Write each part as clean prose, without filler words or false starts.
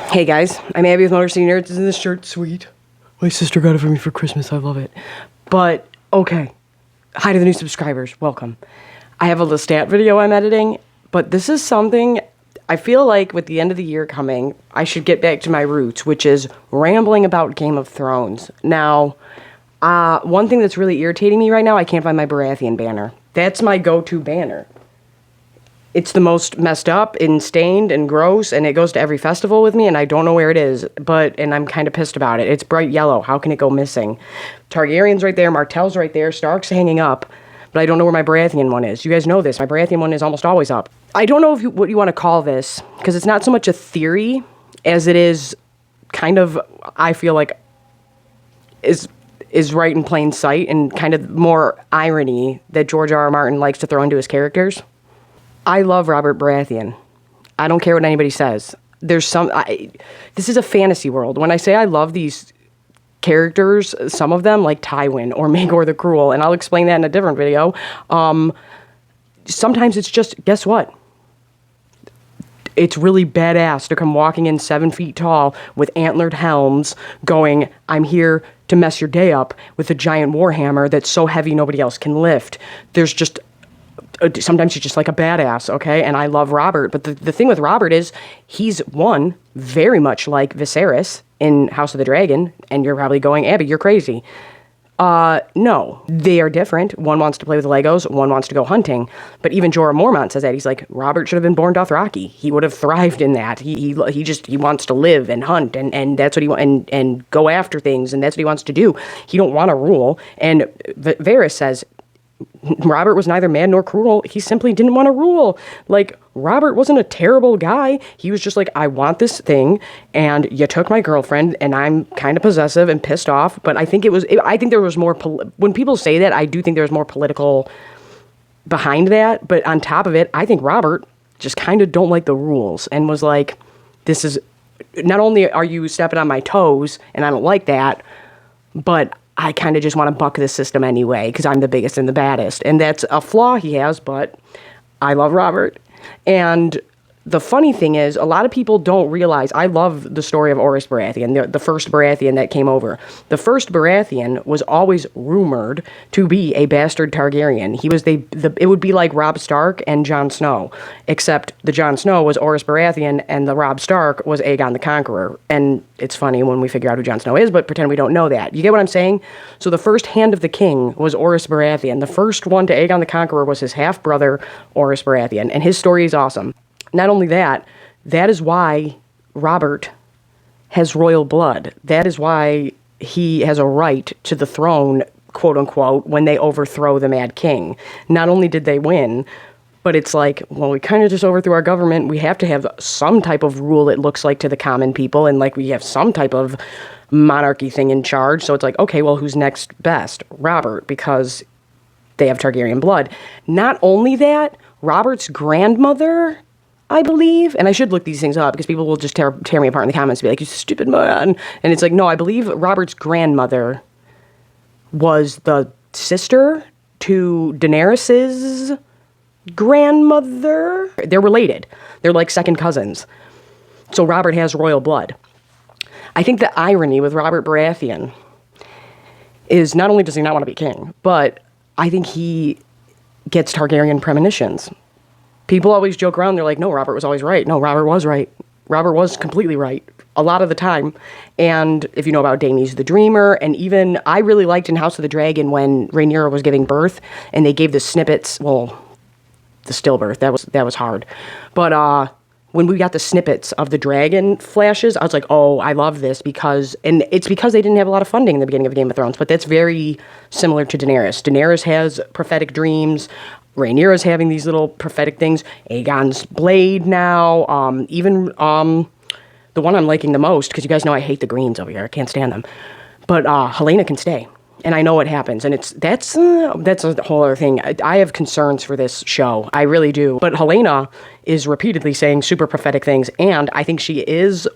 Hey guys, I'm Abby with Motor City Nerds. Isn't this shirt sweet? My sister got it for me for Christmas. I love it. But, okay. Hi to the new subscribers. Welcome. I have a little stat video I'm editing, but this is something I feel like with the end of the year coming, I should get back to my roots, which is rambling about Game of Thrones. Now, one thing that's really irritating me right now, I can't find my Baratheon banner. That's my go-to banner. It's the most messed up and stained and gross, and it goes to every festival with me, and I don't know where it is, and I'm kind of pissed about it. It's bright yellow. How can it go missing? Targaryen's right there, Martell's right there, Stark's hanging up, but I don't know where my Baratheon one is. You guys know this. My Baratheon one is almost always up. I don't know what you want to call this, because it's not so much a theory as it is kind of, I feel like, is right in plain sight, and kind of more irony that George R.R. Martin likes to throw into his characters. I love Robert Baratheon. I don't care what anybody says. This is a fantasy world. When I say I love these characters, some of them, like Tywin or Maegor the Cruel, and I'll explain that in a different video, sometimes it's just, guess what? It's really badass to come walking in 7 feet tall with antlered helms going, I'm here to mess your day up with a giant warhammer that's so heavy nobody else can lift. There's just... Sometimes he's just like a badass, okay? And I love Robert. But the thing with Robert is he's, one, very much like Viserys in House of the Dragon. And you're probably going, Abby, you're crazy. No. They are different. One wants to play with Legos. One wants to go hunting. But even Jorah Mormont says that. He's like, Robert should have been born Dothraki. He would have thrived in that. He wants to live and hunt. And that's what he wants. And go after things. And that's what he wants to do. He don't want to rule. And Varys says... Robert was neither mad nor cruel. He simply didn't want to rule. Like, Robert wasn't a terrible guy. He was just like, I want this thing, and you took my girlfriend, and I'm kind of possessive and pissed off. But I think there was more, when people say that, I do think there's more political behind that. But on top of it, I think Robert just kind of don't like the rules and was like, this is, not only are you stepping on my toes, and I don't like that, but I kind of just want to buck this system anyway because I'm the biggest and the baddest. And that's a flaw he has, but I love Robert. And the funny thing is, a lot of people don't realize, I love the story of Orys Baratheon, the first Baratheon that came over. The first Baratheon was always rumored to be a bastard Targaryen. He was it would be like Robb Stark and Jon Snow, except the Jon Snow was Orys Baratheon and the Robb Stark was Aegon the Conqueror. And it's funny when we figure out who Jon Snow is, but pretend we don't know that. You get what I'm saying? So the first Hand of the King was Orys Baratheon. The first one to Aegon the Conqueror was his half-brother, Orys Baratheon, and his story is awesome. Not only that, that is why Robert has royal blood. That is why he has a right to the throne, quote unquote, when they overthrow the Mad King. Not only did they win, but it's like, well, we kind of just overthrew our government. We have to have some type of rule, it looks like, to the common people, and like we have some type of monarchy thing in charge. So it's like, okay, well, who's next best? Robert, because they have Targaryen blood. Not only that, Robert's grandmother, I believe, and I should look these things up because people will just tear me apart in the comments and be like, you stupid man. And it's like, no, I believe Robert's grandmother was the sister to Daenerys's grandmother. They're related. They're like second cousins. So Robert has royal blood. I think the irony with Robert Baratheon is not only does he not want to be king, but I think he gets Targaryen premonitions. People always joke around, they're like, no, Robert was always right. No, Robert was right. Robert was completely right a lot of the time. And if you know about Daenerys the Dreamer, and even I really liked in House of the Dragon when Rhaenyra was giving birth, and they gave the snippets, well, the stillbirth, that was hard. But when we got the snippets of the dragon flashes, I was like, oh, I love this and it's because they didn't have a lot of funding in the beginning of Game of Thrones, but that's very similar to Daenerys. Daenerys has prophetic dreams. Rhaenyra's having these little prophetic things. Aegon's blade now. Even the one I'm liking the most, because you guys know I hate the greens over here. I can't stand them. But Helena can stay. And I know what happens. And that's a whole other thing. I have concerns for this show. I really do. But Helena is repeatedly saying super prophetic things. And I think she is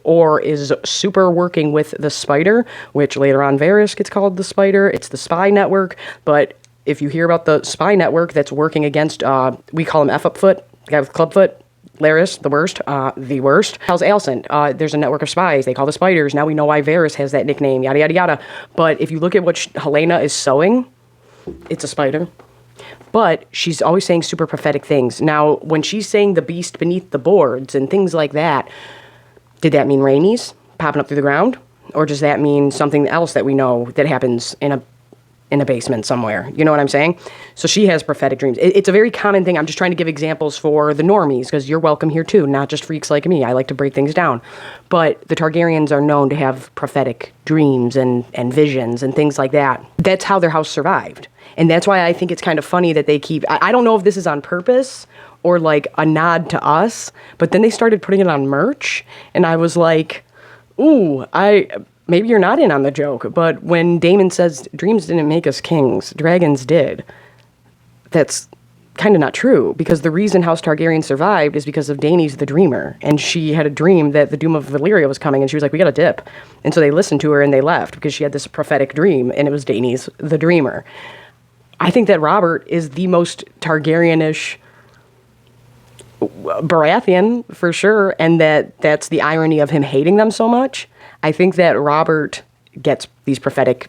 super working with the Spider, which later on Varys gets called the Spider. It's the spy network. But if you hear about the spy network that's working against, we call him F-Up Foot, the guy with Clubfoot, Larys, the worst. Tells Alicent, there's a network of spies. They call the spiders. Now we know why Varys has that nickname, yada, yada, yada. But if you look at what Helena is sewing, it's a spider. But she's always saying super prophetic things. Now, when she's saying the beast beneath the boards and things like that, did that mean Rhaenys popping up through the ground? Or does that mean something else that we know that happens in a basement somewhere? You know what I'm saying? So she has prophetic dreams. It's a very common thing. I'm just trying to give examples for the normies, because you're welcome here too, not just freaks like me. I like to break things down. But the Targaryens are known to have prophetic dreams and visions and things like that. That's how their house survived. And that's why I think it's kind of funny that they keep... I don't know if this is on purpose or like a nod to us, but then they started putting it on merch, and I was like, ooh, maybe you're not in on the joke, but when Daemon says dreams didn't make us kings, dragons did, that's kind of not true, because the reason House Targaryen survived is because of Dany's the Dreamer, and she had a dream that the doom of Valyria was coming, and she was like, we gotta dip. And so they listened to her and they left because she had this prophetic dream, and it was Dany's the Dreamer. I think that Robert is the most Targaryen-ish Baratheon, for sure, and that's the irony of him hating them so much. I think that Robert gets these prophetic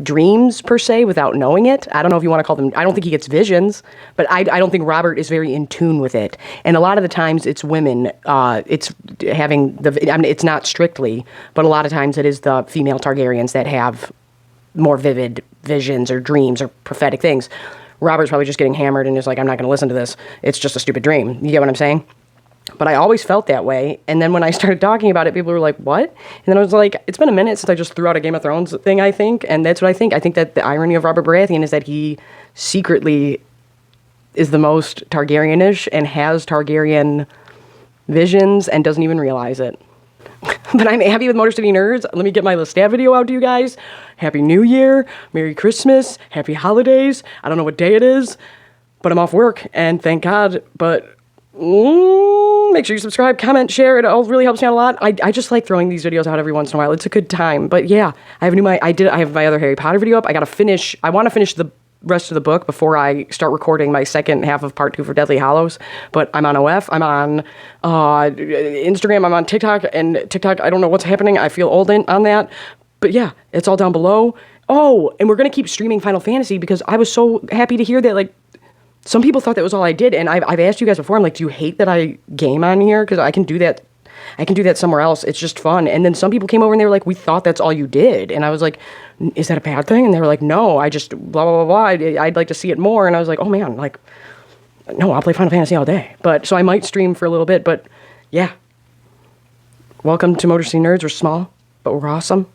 dreams, per se, without knowing it. I don't know if you want to call them... I don't think he gets visions, but I don't think Robert is very in tune with it. And a lot of the times it's women. It's having the... I mean, it's not strictly, but a lot of times it is the female Targaryens that have more vivid visions or dreams or prophetic things. Robert's probably just getting hammered and is like, I'm not going to listen to this. It's just a stupid dream. You get what I'm saying? But I always felt that way. And then when I started talking about it, people were like, what? And then I was like, it's been a minute since I just threw out a Game of Thrones thing, I think. And that's what I think. I think that the irony of Robert Baratheon is that he secretly is the most Targaryen-ish and has Targaryen visions and doesn't even realize it. But I'm happy with Motor City Nerds. Let me get my Lestat video out to you guys. Happy New Year. Merry Christmas. Happy Holidays. I don't know what day it is, but I'm off work, and thank God. But make sure you subscribe, comment, share. It all really helps me out a lot. I just like throwing these videos out every once in a while. It's a good time. But yeah, I have my other Harry Potter video up. I want to finish the rest of the book before I start recording my second half of part 2 for Deathly Hallows. But I'm on OF, I'm on Instagram, I'm on TikTok, and TikTok, I don't know what's happening. I feel old on that. But yeah, it's all down below. Oh, and we're going to keep streaming Final Fantasy, because I was so happy to hear that, like, some people thought that was all I did. And I've asked you guys before, I'm like, do you hate that I game on here? Because I can do that. I can do that somewhere else. It's just fun. And then some people came over and they were like, we thought that's all you did. And I was like, is that a bad thing? And they were like, no, I just blah, blah, blah, blah. I'd like to see it more. And I was like, oh man, like, no, I'll play Final Fantasy all day. But so I might stream for a little bit, but yeah. Welcome to Motor City Nerds. We're small, but we're awesome.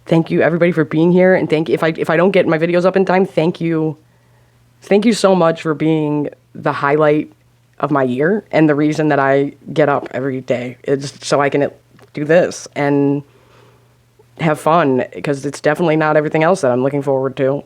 Thank you everybody for being here. And thank you. If I don't get my videos up in time, thank you. Thank you so much for being the highlight of my year and the reason that I get up every day is so I can do this and have fun, because it's definitely not everything else that I'm looking forward to.